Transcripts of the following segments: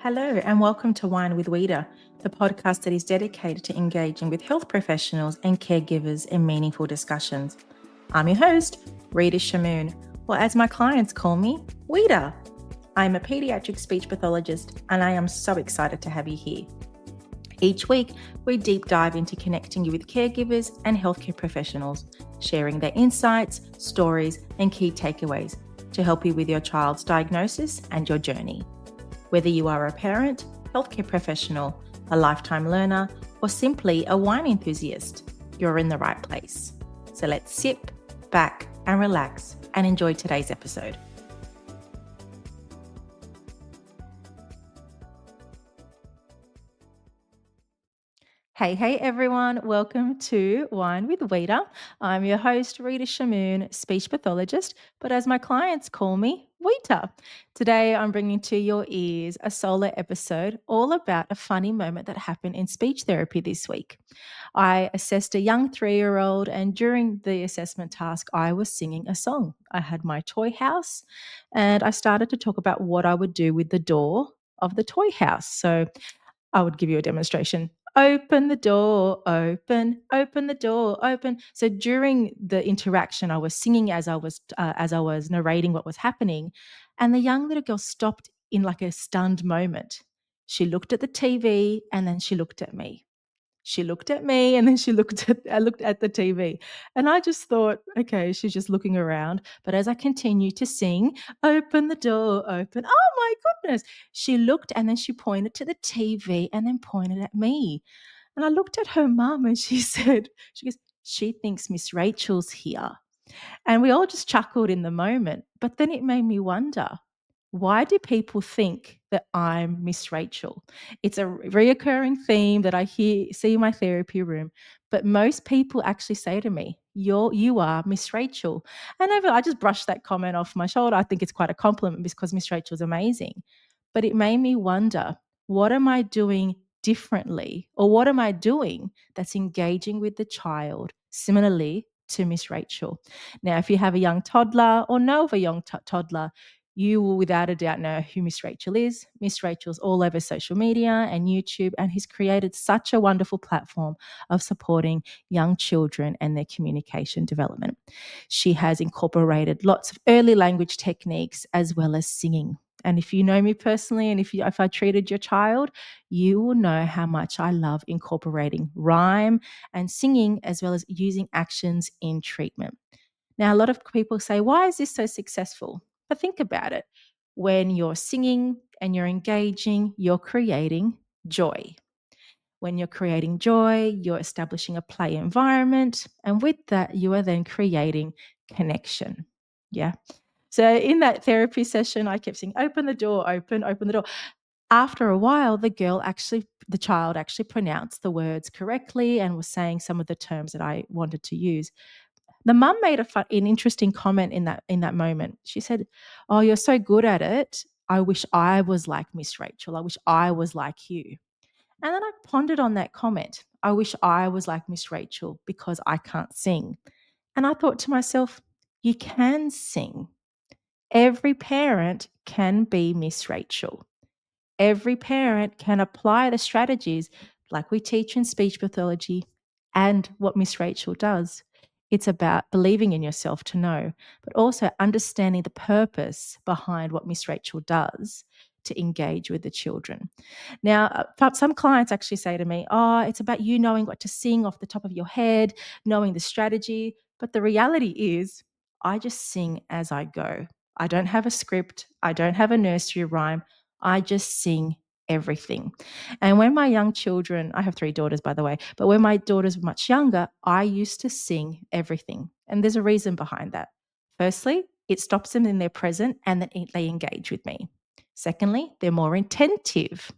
Hello, and welcome to Wine with Wita, the podcast that is dedicated to engaging with health professionals and caregivers in meaningful discussions. I'm your host, Rita Shamoon, or as my clients call me, Wita. I'm a pediatric speech pathologist, and I am so excited to have you here. Each week, we deep dive into connecting you with caregivers and healthcare professionals, sharing their insights, stories, and key takeaways to help you with your child's diagnosis and your journey. Whether you are a parent, healthcare professional, a lifetime learner, or simply a wine enthusiast, you're in the right place. So let's sit back and relax and enjoy today's episode. Hey everyone, welcome to Wine with Wita. I'm your host, Rita Shamoon, speech pathologist, but as my clients call me, Wita. Today I'm bringing to your ears a solo episode all about a funny moment that happened in speech therapy this week. I assessed a young 3-year-old, and during the assessment task, I was singing a song. I had my toy house, and I started to talk about what I would do with the door of the toy house. So I would give you a demonstration. Open the door, open the door, open. So during the interaction, I was singing as I was narrating what was happening, and the young little girl stopped in like a stunned moment. She looked at the TV and then she looked at me. She looked at me and then I looked at the TV. And I just thought, okay, she's just looking around. But as I continued to sing, open the door, open. Oh my goodness. She looked and then she pointed to the TV and then pointed at me. And I looked at her mum and she goes, she thinks Miss Rachel's here. And we all just chuckled in the moment. But then it made me wonder, why do people think that I'm Miss Rachel? It's a reoccurring theme that I see in my therapy room. But most people actually say to me, you are Miss Rachel. And I just brushed that comment off my shoulder. I think it's quite a compliment because Miss Rachel's amazing. But it made me wonder, what am I doing differently? Or what am I doing that's engaging with the child similarly to Miss Rachel? Now, if you have a young toddler or know of a young toddler, you will without a doubt know who Miss Rachel is. Miss Rachel's all over social media and YouTube, and has created such a wonderful platform of supporting young children and their communication development. She has incorporated lots of early language techniques as well as singing. And if you know me personally, and if I treated your child, you will know how much I love incorporating rhyme and singing as well as using actions in treatment. Now, a lot of people say, why is this so successful? But think about it. When you're singing and you're engaging, you're creating joy. When you're creating joy, you're establishing a play environment. And with that, you are then creating connection. Yeah. So in that therapy session, I kept saying, open the door, open the door. After a while, the child actually pronounced the words correctly and was saying some of the terms that I wanted to use. The mum made an interesting comment in that moment. She said, "Oh, you're so good at it. I wish I was like Miss Rachel. I wish I was like you." And then I pondered on that comment. I wish I was like Miss Rachel because I can't sing. And I thought to myself, you can sing. Every parent can be Miss Rachel. Every parent can apply the strategies like we teach in speech pathology and what Miss Rachel does. It's about believing in yourself to know, but also understanding the purpose behind what Miss Rachel does to engage with the children. Now, some clients actually say to me, oh, it's about you knowing what to sing off the top of your head, knowing the strategy. But the reality is, I just sing as I go. I don't have a script. I don't have a nursery rhyme. I just sing everything. And when my young children, I have 3 daughters, by the way, but when my daughters were much younger, I used to sing everything. And there's a reason behind that. Firstly, it stops them in their present and then they engage with me. Secondly, they're more attentive.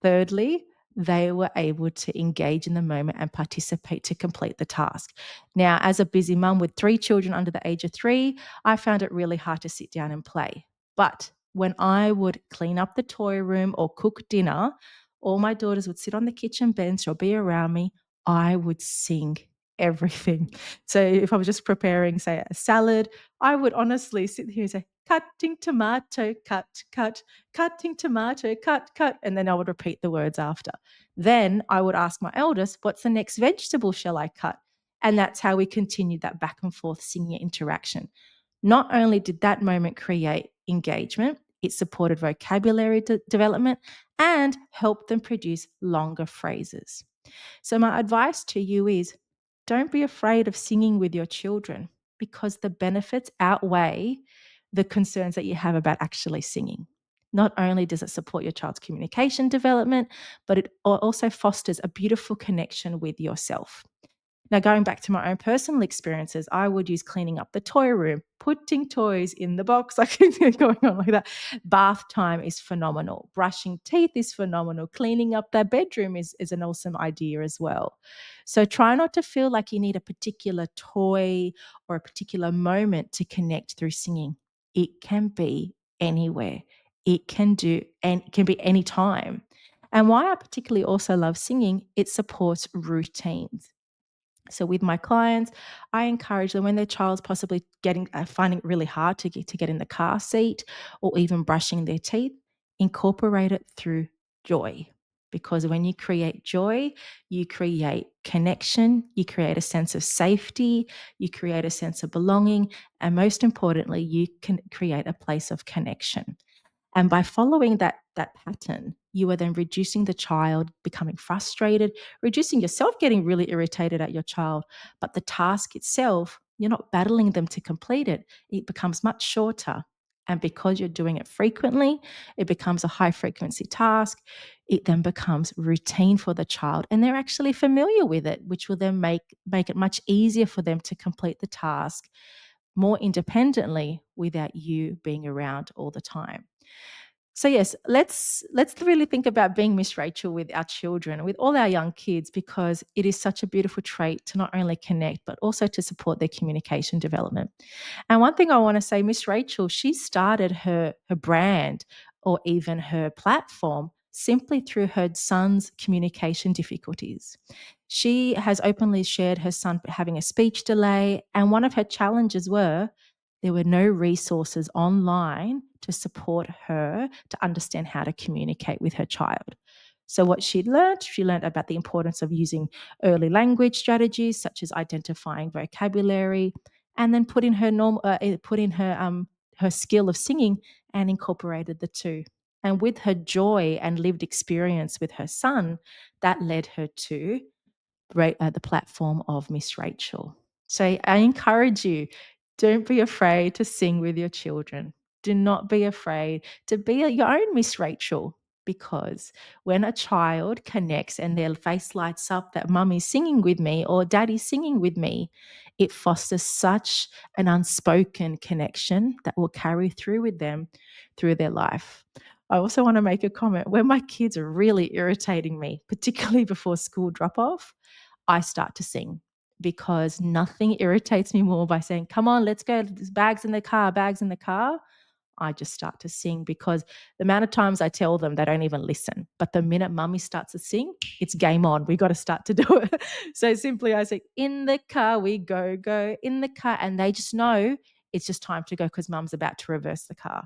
Thirdly, they were able to engage in the moment and participate to complete the task. Now, as a busy mum with 3 children under the age of 3, I found it really hard to sit down and play. But when I would clean up the toy room or cook dinner, all my daughters would sit on the kitchen bench or be around me. I would sing everything. So if I was just preparing, say, a salad, I would honestly sit here and say, cutting tomato, cut, cut, cutting tomato, cut, cut. And then I would repeat the words after. Then I would ask my eldest, what's the next vegetable shall I cut? And that's how we continued that back and forth singing interaction. Not only did that moment create engagement, it supported vocabulary development and helped them produce longer phrases. So, my advice to you is don't be afraid of singing with your children because the benefits outweigh the concerns that you have about actually singing. Not only does it support your child's communication development, but it also fosters a beautiful connection with yourself. Now, going back to my own personal experiences, I would use cleaning up the toy room, putting toys in the box. I can see it going on like that. Bath time is phenomenal. Brushing teeth is phenomenal. Cleaning up their bedroom is an awesome idea as well. So try not to feel like you need a particular toy or a particular moment to connect through singing. It can be anywhere. It can be any time. And why I particularly also love singing, it supports routines. So with my clients, I encourage them when their child's possibly finding it really hard to get in the car seat or even brushing their teeth, incorporate it through joy. Because when you create joy, you create connection, you create a sense of safety, you create a sense of belonging, and most importantly, you can create a place of connection. And by following that pattern, you are then reducing the child becoming frustrated, reducing yourself getting really irritated at your child. But the task itself, you're not battling them to complete it. It becomes much shorter. And because you're doing it frequently, it becomes a high frequency task. It then becomes routine for the child, and they're actually familiar with it, which will then make it much easier for them to complete the task more independently without you being around all the time. So yes, let's really think about being Miss Rachel with our children, with all our young kids, because it is such a beautiful trait to not only connect but also to support their communication development. And one thing I want to say, Miss Rachel, she started her brand or even her platform simply through her son's communication difficulties. She has openly shared her son having a speech delay, and one of her challenges were there were no resources online to support her to understand how to communicate with her child. So, what she learned about the importance of using early language strategies such as identifying vocabulary, and then put in her skill of singing and incorporated the two. And with her joy and lived experience with her son, that led her to the platform of Miss Rachel. So I encourage you, don't be afraid to sing with your children. Do not be afraid to be your own Miss Rachel, because when a child connects and their face lights up that mummy's singing with me or daddy's singing with me, it fosters such an unspoken connection that will carry through with them through their life. I also want to make a comment. When my kids are really irritating me, particularly before school drop off, I start to sing, because nothing irritates me more by saying, come on, let's go. There's bags in the car, bags in the car. I just start to sing, because the amount of times I tell them, they don't even listen. But the minute mummy starts to sing, it's game on. We got to start to do it. So simply I say, in the car we go, go in the car. And they just know it's just time to go because mum's about to reverse the car.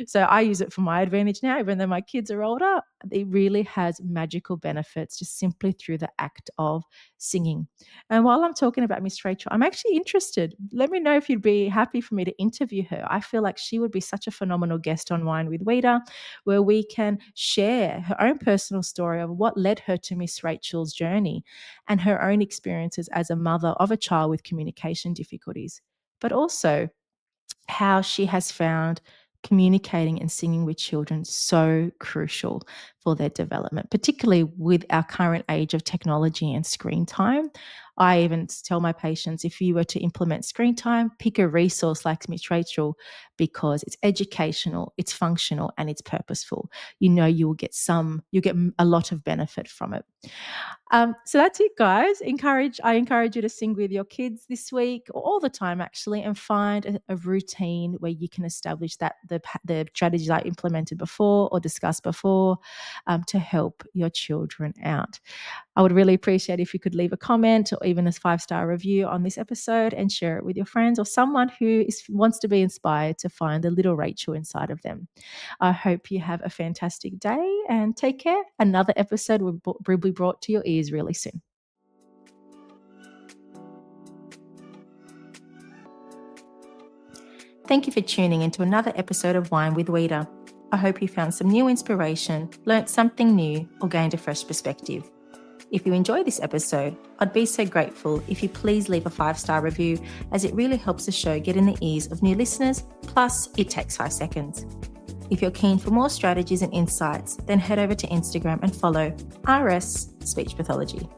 So I use it for my advantage now, even though my kids are older. It really has magical benefits just simply through the act of singing. And while I'm talking about Miss Rachel, I'm actually interested. Let me know if you'd be happy for me to interview her. I feel like she would be such a phenomenal guest on Wine with Wita, where we can share her own personal story of what led her to Miss Rachel's journey and her own experiences as a mother of a child with communication difficulties, but also how she has found communicating and singing with children so crucial for their development, particularly with our current age of technology and screen time. I even tell my patients, if you were to implement screen time, pick a resource like Miss Rachel, because it's educational, it's functional, and it's purposeful. You know you will get a lot of benefit from it. So that's it, guys. I encourage you to sing with your kids this week, or all the time actually, and find a routine where you can establish that the strategies I implemented before or discussed before, to help your children out. I would really appreciate if you could leave a comment or even a 5-star review on this episode and share it with your friends or someone who wants to be inspired to find the little Rachel inside of them. I hope you have a fantastic day and take care. Another episode will be brought to your ears really soon. Thank you for tuning into another episode of Wine with Wita. I hope you found some new inspiration, learnt something new, or gained a fresh perspective. If you enjoyed this episode, I'd be so grateful if you please leave a 5-star review, as it really helps the show get in the ears of new listeners, plus it takes 5 seconds. If you're keen for more strategies and insights, then head over to Instagram and follow RS Speech Pathology.